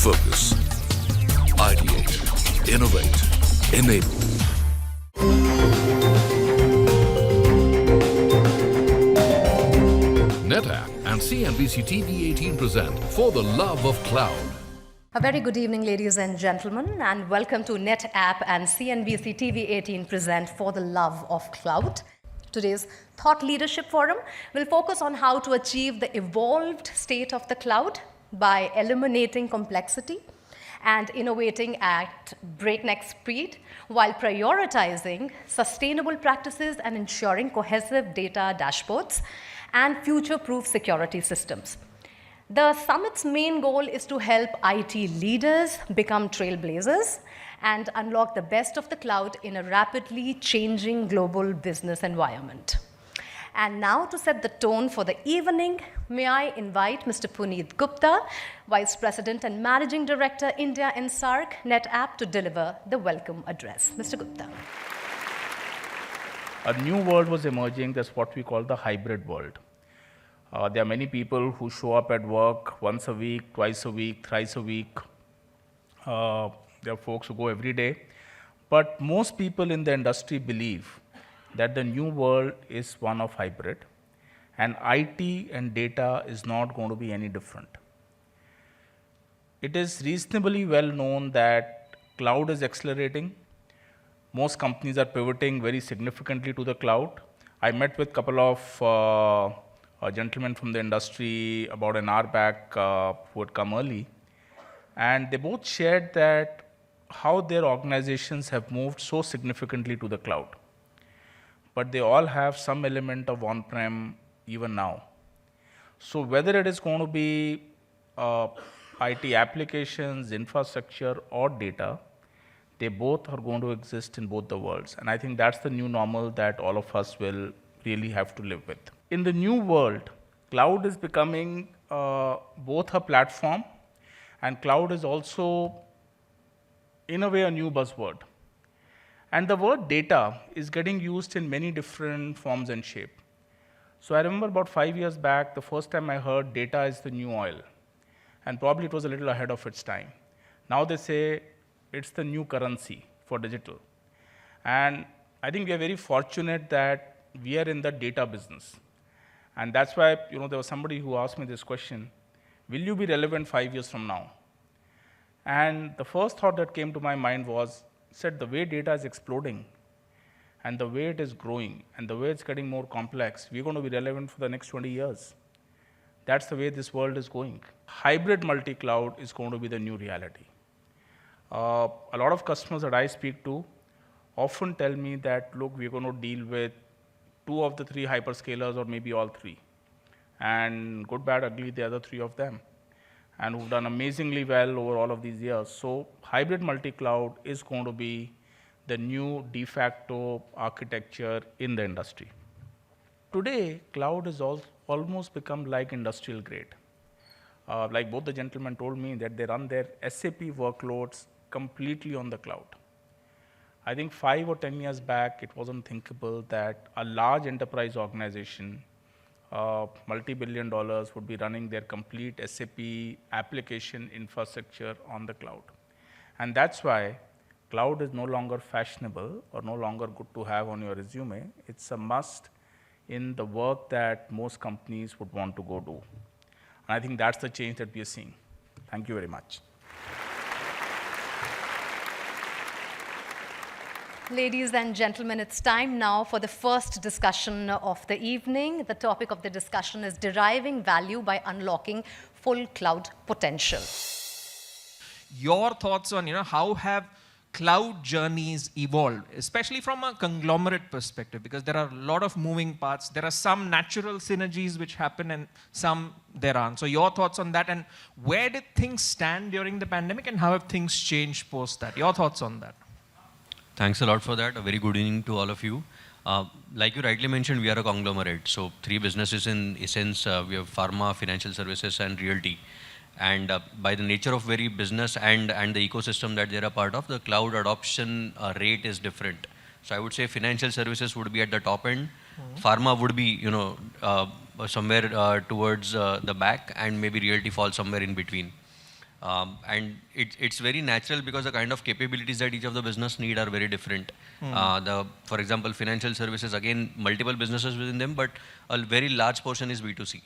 focus. Ideate, innovate, enable. NetApp and CNBCTV18 present For the Love of Cloud. A very good evening, ladies and gentlemen, and welcome to NetApp and CNBCTV18 present For the Love of Cloud. Today's Thought Leadership Forum will focus on how to achieve the evolved state of the cloud by eliminating complexity and innovating at breakneck speed while prioritizing sustainable practices and ensuring cohesive data dashboards and future-proof security systems. The summit's main goal is to help IT leaders become trailblazers and unlock the best of the cloud in a rapidly changing global business environment. And now to set the tone for the evening, may I invite Mr. Puneet Gupta, Vice President and Managing Director, India and SAARC, NetApp, to deliver the welcome address. Mr. Gupta. A new world was emerging. That's what we call the hybrid world. There are many people who show up at work once a week, twice a week, thrice a week. There are folks who go every day. But most people in the industry believe that the new world is one of hybrid, and IT and data is not going to be any different. It is reasonably well known that cloud is accelerating. Most companies are pivoting very significantly to the cloud. I met with a couple of gentlemen from the industry about an hour back who had come early, and they both shared that how their organizations have moved so significantly to the cloud. But they all have some element of on-prem even now. So whether it is going to be IT applications, infrastructure, or data, they both are going to exist in both the worlds. And I think that's the new normal that all of us will really have to live with. In the new world, cloud is becoming both a platform, and cloud is also, in a way, a new buzzword. And the word data is getting used in many different forms and shape. So I remember about 5 years back, the first time I heard data is the new oil. And probably it was a little ahead of its time. Now they say it's the new currency for digital. And I think we are very fortunate that we are in the data business. And that's why, there was somebody who asked me this question: will you be relevant 5 years from now? And the first thought that came to my mind was, said the way data is exploding and the way it is growing and the way it's getting more complex, we're going to be relevant for the next 20 years. That's the way this world is going. Hybrid multi-cloud is going to be the new reality. A lot of customers that I speak to often tell me that, look, we're going to deal with 2 of the 3 hyperscalers or maybe all 3. And good, bad, ugly, the other 3 of them. And who've done amazingly well over all of these years. So hybrid multi-cloud is going to be the new de facto architecture in the industry. Today, cloud has almost become like industrial grade. Like both the gentlemen told me that they run their SAP workloads completely on the cloud. I think 5 or 10 years back, it wasn't thinkable that a large enterprise organization, multi-billion dollars, would be running their complete SAP application infrastructure on the cloud. And that's why cloud is no longer fashionable or no longer good to have on your resume. It's a must in the work that most companies would want to go do. And I think that's the change that we are seeing. Thank you very much. Ladies and gentlemen, it's time now for the first discussion of the evening. The topic of the discussion is deriving value by unlocking full cloud potential. Your thoughts on, how have cloud journeys evolved, especially from a conglomerate perspective, because there are a lot of moving parts. There are some natural synergies which happen and some there aren't. So your thoughts on that, and where did things stand during the pandemic and how have things changed post that? Your thoughts on that? Thanks a lot for that. A very good evening to all of you. Like you rightly mentioned, we are a conglomerate. So 3 businesses in essence. We have pharma, financial services, and realty. And by the nature of very business and the ecosystem that they're a part of, the cloud adoption rate is different. So I would say financial services would be at the top end. Pharma would be, somewhere towards the back, and maybe realty falls somewhere in between. And it's very natural because the kind of capabilities that each of the business need are very different. For example, financial services, again, multiple businesses within them, but a very large portion is B2C.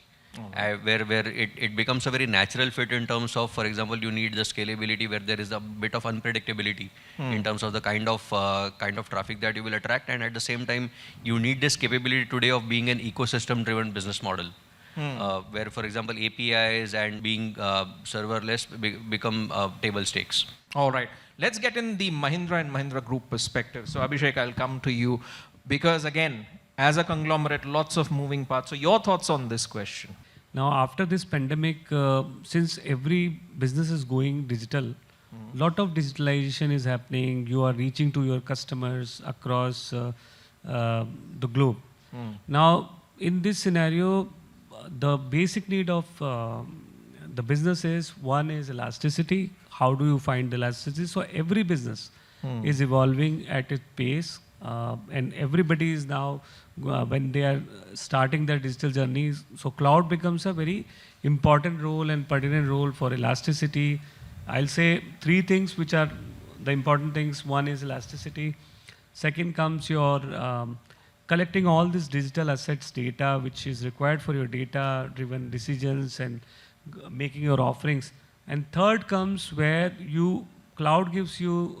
Where it becomes a very natural fit in terms of, for example, you need the scalability where there is a bit of unpredictability in terms of the kind of traffic that you will attract, and at the same time, you need this capability today of being an ecosystem-driven business model, where, for example, APIs and being serverless become table stakes. All right. Let's get in the Mahindra and Mahindra Group perspective. So Abhishek, I'll come to you because again, as a conglomerate, lots of moving parts. So your thoughts on this question? Now, after this pandemic, since every business is going digital, lot of digitalization is happening. You are reaching to your customers across the globe. Now, in this scenario, the basic need of the business is, one is elasticity. How do you find the elasticity? So every business is evolving at its pace, and everybody is now, when they are starting their digital journeys, so cloud becomes a very important role and pertinent role for elasticity. I'll say three things which are the important things. One is elasticity. Second comes your collecting all this digital assets data, which is required for your data-driven decisions and making your offerings. And third comes where cloud gives you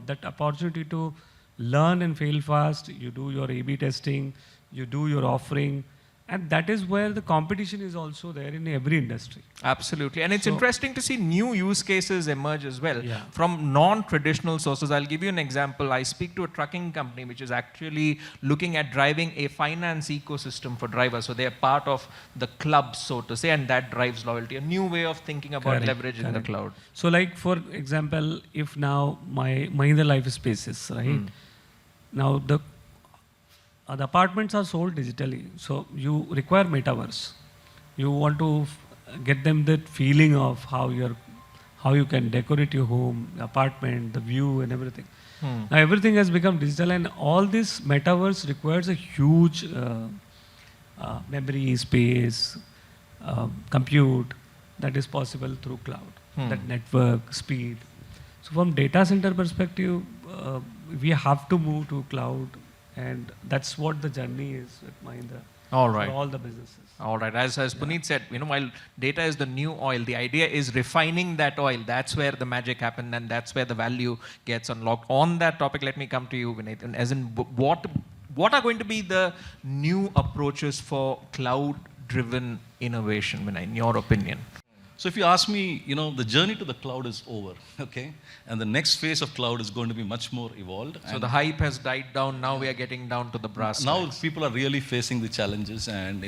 that opportunity to learn and fail fast. You do your A/B testing, you do your offering, and that is where the competition is also there in every industry. Absolutely. And it's interesting to see new use cases emerge as well Yeah. from non-traditional sources. I'll give you an example. I speak to a trucking company which is actually looking at driving a finance ecosystem for drivers. So they are part of the club, so to say, and that drives loyalty. A new way of thinking about leverage in the cloud. So like, for example, if now my Mahindra Life Spaces, right? Now the apartments are sold digitally, so you require metaverse. You want to get them that feeling of how you can decorate your home, apartment, the view and everything. Now everything has become digital, and all this metaverse requires a huge memory space, compute that is possible through cloud, that network, speed. So from data center perspective, we have to move to cloud, and that's what the journey is at Mahindra. All right. For all the businesses. All right. As Puneet said, while data is the new oil, the idea is refining that oil. That's where the magic happens, and that's where the value gets unlocked. On that topic, let me come to you, Vinay. As in, what are going to be the new approaches for cloud-driven innovation, Vinay, in your opinion? So if you ask me, the journey to the cloud is over, okay? And the next phase of cloud is going to be much more evolved. So the hype has died down. Now we are getting down to the brass Now tacks. people are really facing the challenges, and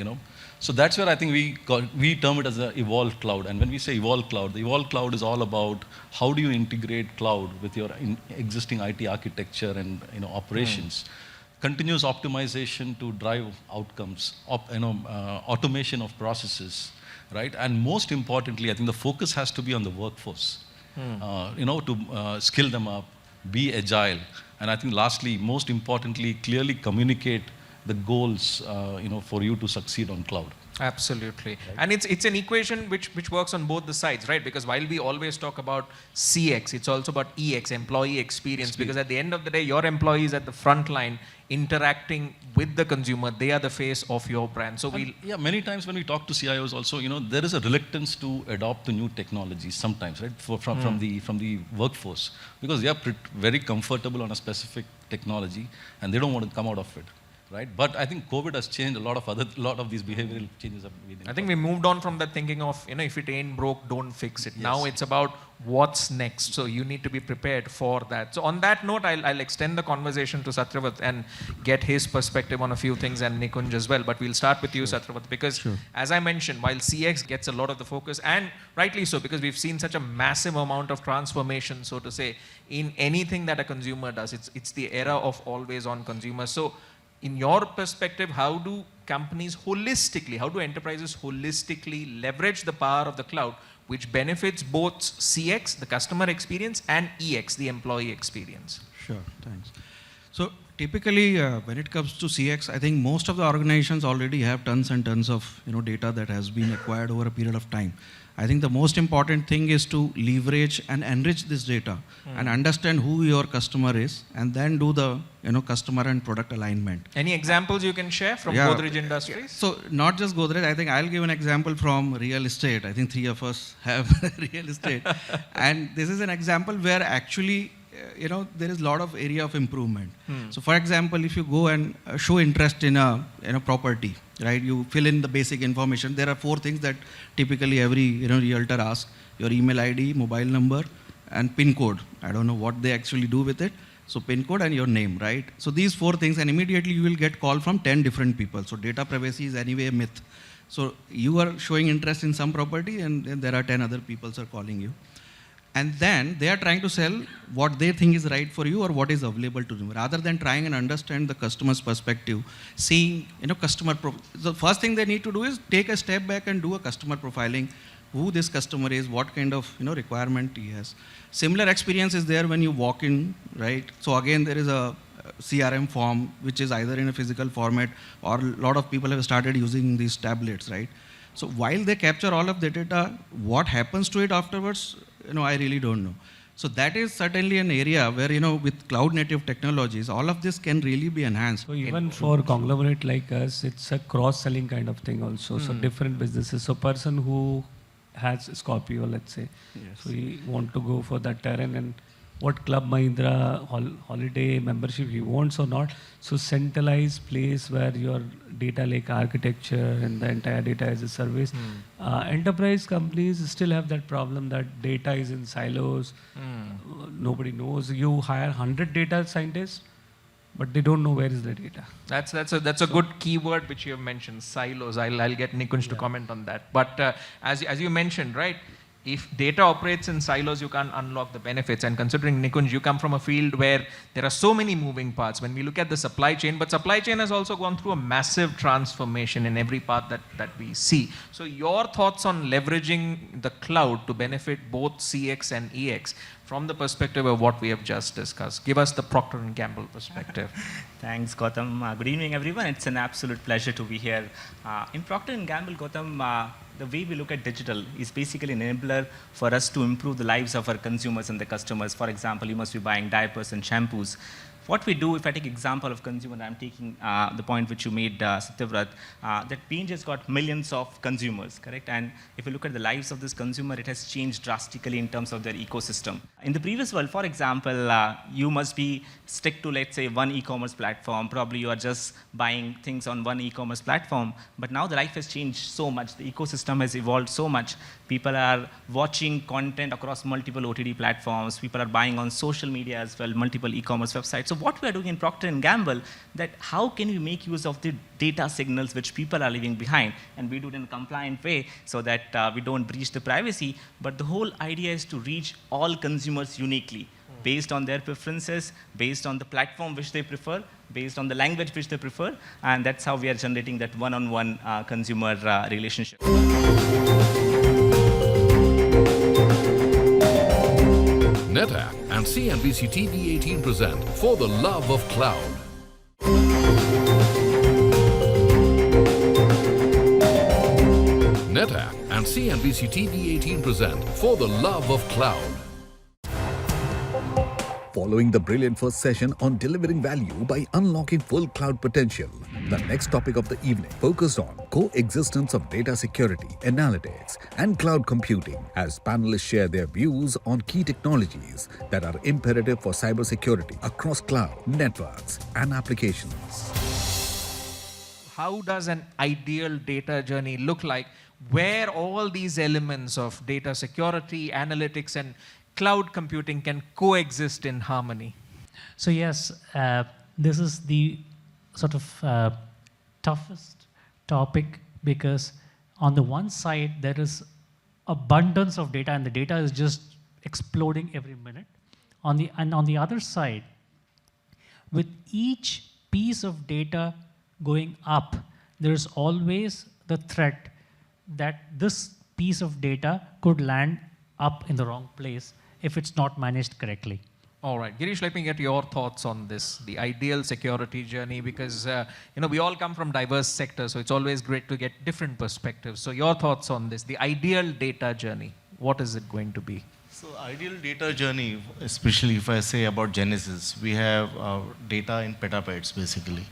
so that's where I think we term it as the evolved cloud. And when we say evolved cloud, the evolved cloud is all about how do you integrate cloud with your existing IT architecture and operations. Continuous optimization to drive outcomes, automation of processes. Right, and most importantly, I think the focus has to be on the workforce. To skill them up, be agile, and I think lastly, most importantly, clearly communicate the goals, for you to succeed on cloud. Absolutely. Right. And it's an equation which works on both the sides, right? Because while we always talk about CX, it's also about EX, employee experience, because at the end of the day, your employees at the front line interacting with the consumer, they are the face of your brand. So many times when we talk to CIOs also, there is a reluctance to adopt the new technologies sometimes, right? From the workforce, because they are very comfortable on a specific technology and they don't want to come out of it. Right, but I think COVID has changed a lot of these behavioral changes. I think we moved on from that thinking of if it ain't broke, don't fix it. Yes. Now it's about what's next. So you need to be prepared for that. So on that note, I'll extend the conversation to Satyavrat and get his perspective on a few things, and Nikunj as well. But we'll start with you, Satyavrat, because as I mentioned, while CX gets a lot of the focus, and rightly so, because we've seen such a massive amount of transformation, so to say, in anything that a consumer does. It's the era of always on consumer. So in your perspective, how do enterprises holistically leverage the power of the cloud, which benefits both CX, the customer experience, and EX, the employee experience? Sure, thanks. So typically, when it comes to CX, I think most of the organizations already have tons and tons of data that has been acquired over a period of time. I think the most important thing is to leverage and enrich this data and understand who your customer is, and then do the customer and product alignment. Any examples you can share from Godrej Industries? So not just Godrej, I think I'll give an example from real estate. I think 3 of us have real estate. And this is an example where actually there is a lot of area of improvement. So for example, if you go and show interest in a property, right? You fill in the basic information. There are 4 things that typically every realtor asks: your email ID, mobile number, and PIN code. I don't know what they actually do with it. So PIN code and your name, right? So these 4 things, and immediately you will get call from 10 different people. So data privacy is anyway a myth. So you are showing interest in some property, and then there are 10 other people are calling you. And then they are trying to sell what they think is right for you or what is available to them, rather than trying and understand the customer's perspective, seeing the first thing they need to do is take a step back and do a customer profiling, who this customer is, what kind of requirement he has. Similar experience is there when you walk in, right? So again, there is a CRM form which is either in a physical format, or a lot of people have started using these tablets, right? So while they capture all of the data, what happens to it afterwards, I really don't know. So that is certainly an area where, with cloud native technologies, all of this can really be enhanced. So even for conglomerate like us, it's a cross-selling kind of thing also. So different businesses. So person who has Scorpio, let's say, so he want to go for that terrain, and what Club Mahindra holiday membership he wants or not. So centralized place where your data lake architecture and the entire data as a service. Enterprise companies still have that problem that data is in silos. Nobody knows. You hire 100 data scientists, but they don't know where is the data. That's a good keyword which you have mentioned, silos. I'll get Nikunj to comment on that. But as you mentioned, right? If data operates in silos, you can't unlock the benefits. And considering, Nikunj, you come from a field where there are so many moving parts. When we look at the supply chain, but supply chain has also gone through a massive transformation in every part that we see. So your thoughts on leveraging the cloud to benefit both CX and EX from the perspective of what we have just discussed. Give us the Procter & Gamble perspective. Thanks, Gautam. Good evening, everyone. It's an absolute pleasure to be here. In Procter & Gamble, Gautam, the way we look at digital is basically an enabler for us to improve the lives of our consumers and the customers. For example, you must be buying diapers and shampoos. What we do, if I take example of consumer, I'm taking the point which you made, Satyavrat, that P&G has got millions of consumers, correct? And if you look at the lives of this consumer, it has changed drastically in terms of their ecosystem. In the previous world, for example, you must be stick to, let's say, one e-commerce platform. Probably you are just buying things on one e-commerce platform. But now the life has changed so much. The ecosystem has evolved so much. People are watching content across multiple OTT platforms. People are buying on social media as well, multiple e-commerce websites. So what we are doing in Procter & Gamble, that how can we make use of the data signals which people are leaving behind, and we do it in a compliant way so that we don't breach the privacy. But the whole idea is to reach all consumers uniquely, based on their preferences, based on the platform which they prefer, based on the language which they prefer, and that's how we are generating that one-on-one consumer relationship. NetApp and CNBCTV18 present For the Love of Cloud. NetApp and CNBCTV18 present For the Love of Cloud. Following the brilliant first session on delivering value by unlocking full cloud potential, the next topic of the evening focused on coexistence of data security, analytics, and cloud computing as panelists share their views on key technologies that are imperative for cybersecurity across cloud, networks, and applications. How does an ideal data journey look like where all these elements of data security, analytics, and cloud computing can coexist in harmony? So yes, this is the sort of toughest topic, because on the one side there is abundance of data and the data is just exploding every minute. On the other side, with each piece of data going up, there is always the threat that this piece of data could land up in the wrong place if it's not managed correctly. All right, Girish, let me get your thoughts on this, the ideal security journey, because we all come from diverse sectors, so it's always great to get different perspectives. So your thoughts on this, the ideal data journey, what is it going to be? So ideal data journey, especially if I say about Genesis, we have data in petabytes basically.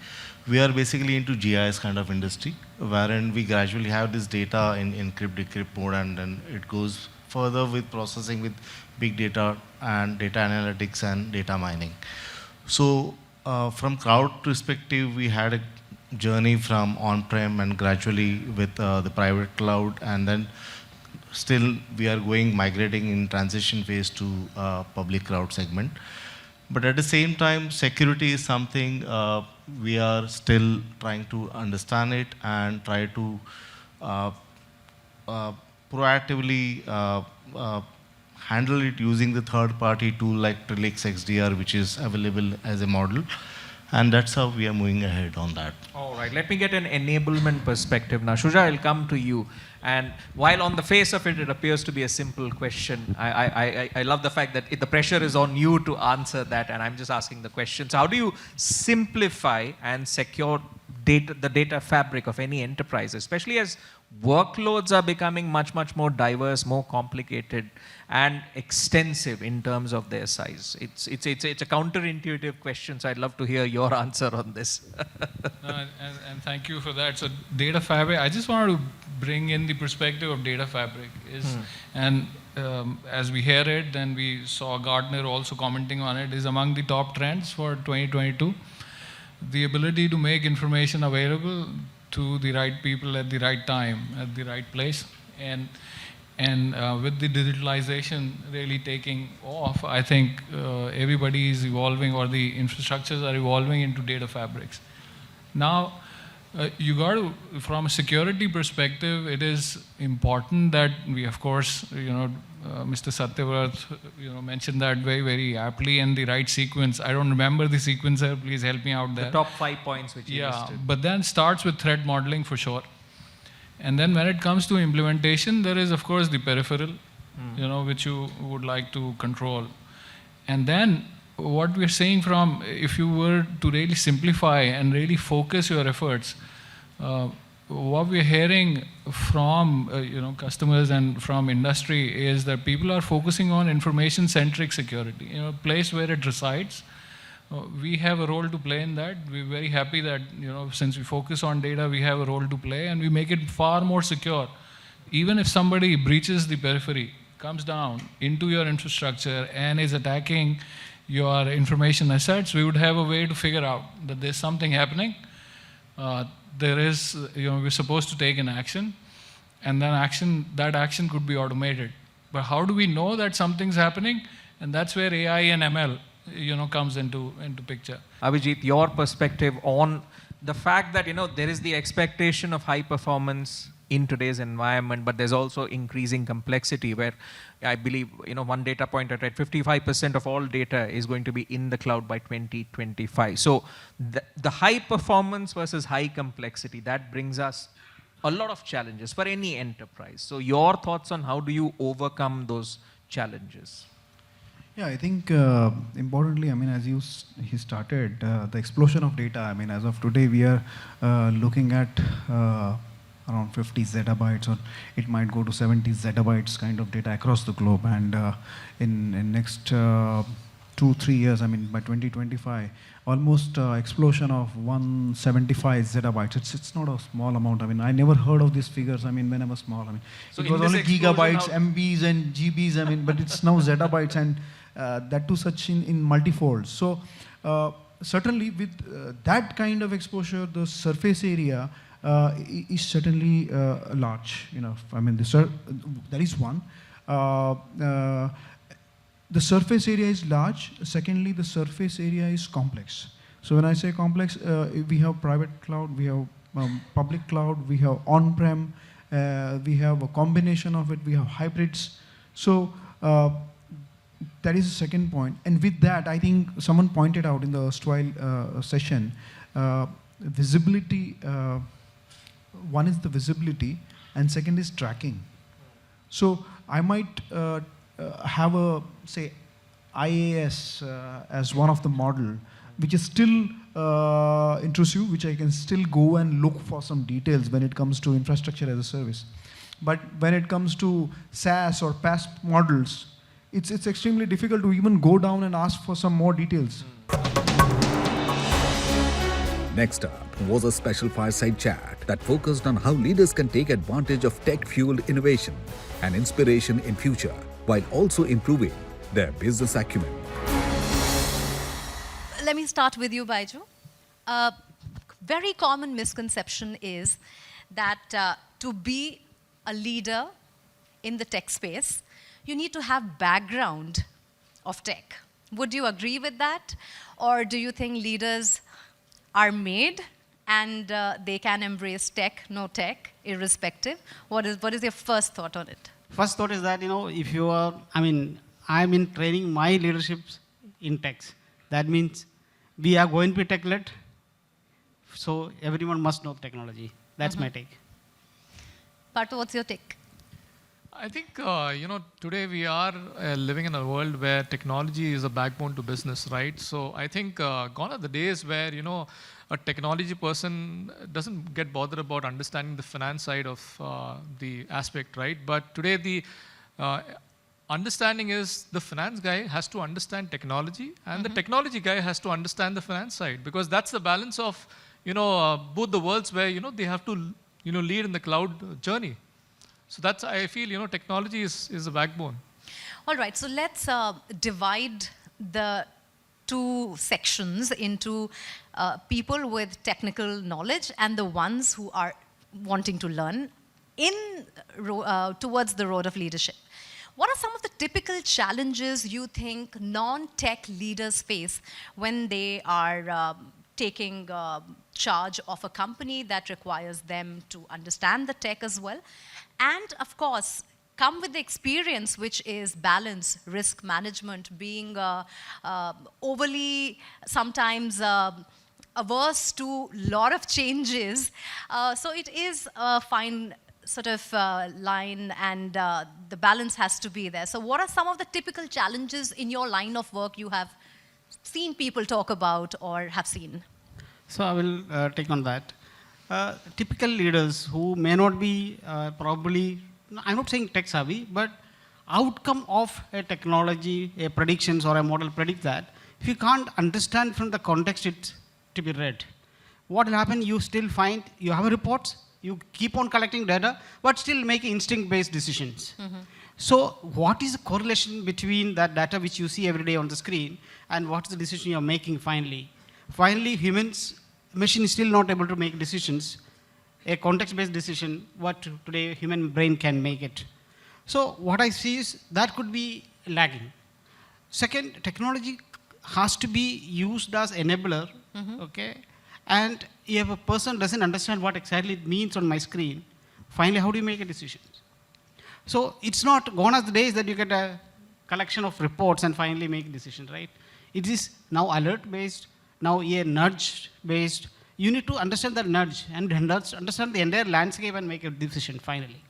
We are basically into GIS kind of industry, wherein we gradually have this data in encrypt, decrypt mode, and then it goes further with processing with big data and data analytics and data mining. So from cloud perspective, we had a journey from on-prem and gradually with the private cloud, and then still we are migrating in transition phase to public cloud segment. But at the same time, security is something we are still trying to understand it and try to proactively handle it using the third-party tool like Trilix XDR, which is available as a model. And that's how we are moving ahead on that. All right, let me get an enablement perspective now. Shuja, I'll come to you. And while on the face of it, it appears to be a simple question, I love the fact that the pressure is on you to answer that, and I'm just asking the question. So how do you simplify and secure the data fabric of any enterprise, especially as workloads are becoming much, much more diverse, more complicated, and extensive in terms of their size? It's a counterintuitive question, so I'd love to hear your answer on this. And thank you for that. So data fabric, I just wanted to bring in the perspective of data fabric. And as we hear it, then we saw Gartner also commenting on it, is among the top trends for 2022. The ability to make information available to the right people at the right time, at the right place. And with the digitalization really taking off, I think everybody is evolving, or the infrastructures are evolving into data fabrics. Now, you got to, from a security perspective, it is important that we, of course, Mr. Satyavrata, mentioned that very, very aptly, in the right sequence. I don't remember the sequence, please help me out there. The top 5 points which you listed. But then starts with threat modeling for sure. And then when it comes to implementation, there is, of course, the peripheral, which you would like to control. And then what we're saying from, if you were to really simplify and really focus your efforts, what we're hearing from customers and from industry is that people are focusing on information-centric security, place where it resides. We have a role to play in that. We're very happy that since we focus on data, we have a role to play, and we make it far more secure. Even if somebody breaches the periphery, comes down into your infrastructure and is attacking your information assets, we would have a way to figure out that there's something happening. There is, we're supposed to take an action, and then that action could be automated. But how do we know that something's happening? And that's where AI and ML, comes into picture. Abhijit, your perspective on the fact that, there is the expectation of high performance in today's environment, but there's also increasing complexity where I believe, one data point I read, 55% of all data is going to be in the cloud by 2025. So the high performance versus high complexity, that brings us a lot of challenges for any enterprise. So your thoughts on how do you overcome those challenges? Yeah, I think importantly, as he started, the explosion of data, as of today, we are looking at around 50 zettabytes, or it might go to 70 zettabytes kind of data across the globe. And in next 2-3 years, by 2025, almost explosion of 175 zettabytes. It's not a small amount. I never heard of these figures, when I was small. So it was only gigabytes, MBs and GBs, but it's now zettabytes, and that too such in multifold. So certainly with that kind of exposure, the surface area is certainly large enough. That is one. The surface area is large. Secondly, the surface area is complex. So when I say complex, we have private cloud, we have public cloud, we have on-prem, we have a combination of it, we have hybrids. So that is the second point. And with that, I think someone pointed out in the erstwhile session, visibility. One is the visibility, and second is tracking. So I might have IaaS as one of the model, which is still intrusive, which I can still go and look for some details when it comes to infrastructure as a service. But when it comes to SaaS or PaaS models, it's extremely difficult to even go down and ask for some more details. Next up was a special fireside chat that focused on how leaders can take advantage of tech-fueled innovation and inspiration in future while also improving their business acumen. Let me start with you, Baiju. Very common misconception is that to be a leader in the tech space, you need to have background of tech. Would you agree with that? Or do you think leaders are made and they can embrace tech, no tech, irrespective? What is your first thought on it? First thought is that, if you are, I'm in training my leaderships in techs. That means we are going to be tech-led, so everyone must know technology. That's my take. Partha, what's your take? I think, today we are living in a world where technology is a backbone to business, right? So I think gone are the days where, a technology person doesn't get bothered about understanding the finance side of the aspect, right? But today the understanding is the finance guy has to understand technology and the technology guy has to understand the finance side, because that's the balance of, both the worlds where, they have to, lead in the cloud journey. So that's, I feel, technology is a backbone. All right, so let's divide the two sections into people with technical knowledge and the ones who are wanting to learn towards the road of leadership. What are some of the typical challenges you think non-tech leaders face when they are taking charge of a company that requires them to understand the tech as well? And of course, come with the experience, which is balance, risk management, being overly sometimes averse to a lot of changes. So it is a fine sort of line, and the balance has to be there. So what are some of the typical challenges in your line of work you have seen people talk about or have seen? So I will take on that. Typical leaders who may not be probably, I'm not saying tech savvy, but outcome of a technology, a predictions or a model predict that, if you can't understand from the context it to be read, what will happen, you still find, you have reports, you keep on collecting data, but still make instinct-based decisions. So what is the correlation between that data which you see every day on the screen and what is the decision you're making finally? Finally, machine is still not able to make decisions, a context-based decision, what today human brain can make it. So what I see is that could be lagging. Second, technology has to be used as enabler, okay? And if a person doesn't understand what exactly it means on my screen, finally, how do you make a decision? So it's not gone as the days that you get a collection of reports and finally make a decision, right? It is now alert-based, now a nudge-based. You need to understand that nudge and understand the entire landscape and make a decision finally.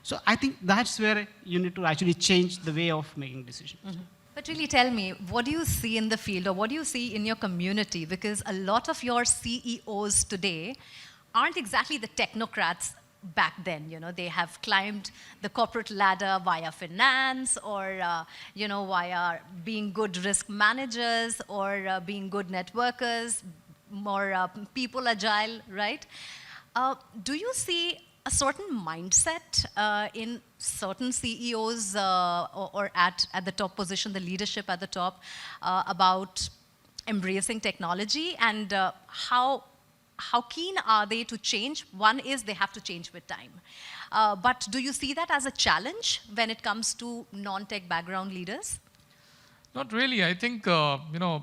So I think that's where you need to actually change the way of making decisions. But really tell me, what do you see in the field or what do you see in your community? Because a lot of your CEOs today aren't exactly the technocrats back then. They have climbed the corporate ladder via finance or, via being good risk managers or being good networkers, more people agile, right? Do you see a certain mindset in certain CEOs or at the top position, the leadership at the top, about embracing technology, and how keen are they to change? One is they have to change with time. But do you see that as a challenge when it comes to non-tech background leaders? Not really. I think,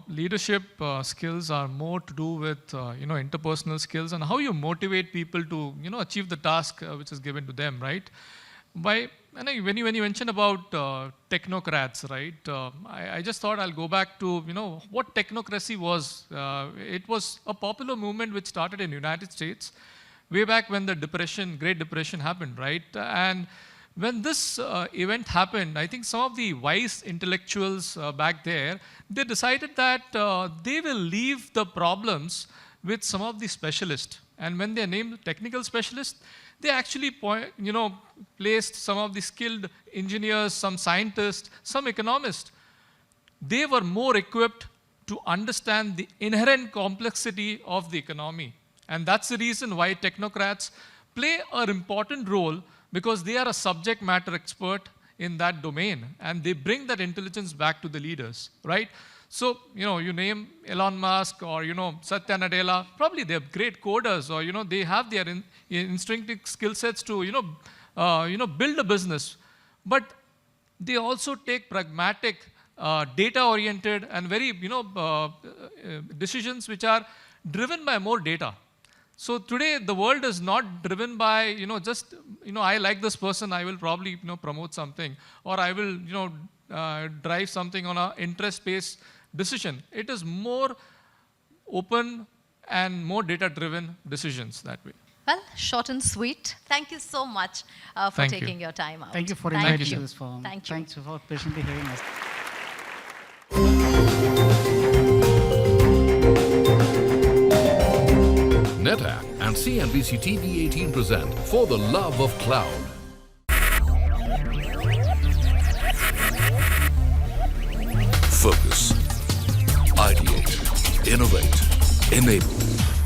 leadership skills are more to do with, interpersonal skills and how you motivate people to, achieve the task which is given to them, right? When you mentioned about technocrats, right? I just thought I'll go back to, what technocracy was. It was a popular movement which started in the United States way back when the Great Depression happened, right? And when this event happened, I think some of the wise intellectuals back there, they decided that they will leave the problems with some of the specialists. And when they named technical specialists, they actually placed some of the skilled engineers, some scientists, some economists. They were more equipped to understand the inherent complexity of the economy. And that's the reason why technocrats play an important role, because they are a subject matter expert in that domain, and they bring that intelligence back to the leaders, right? So, you name Elon Musk or, Satya Nadella, probably they're great coders, or, they have their instinctive skill sets to, build a business. But they also take pragmatic, data-oriented and very, decisions which are driven by more data. So today, the world is not driven by, just, I like this person, I will probably, promote something, or I will, drive something on an interest-based decision. It is more open and more data-driven decisions that way. Well, short and sweet. Thank you so much for taking your time out. Thank you for inviting us to this forum. Thank you. Thanks for patiently hearing us. NetApp and CNBCTV18 present For the Love of Cloud. Focus, ideate, innovate, enable.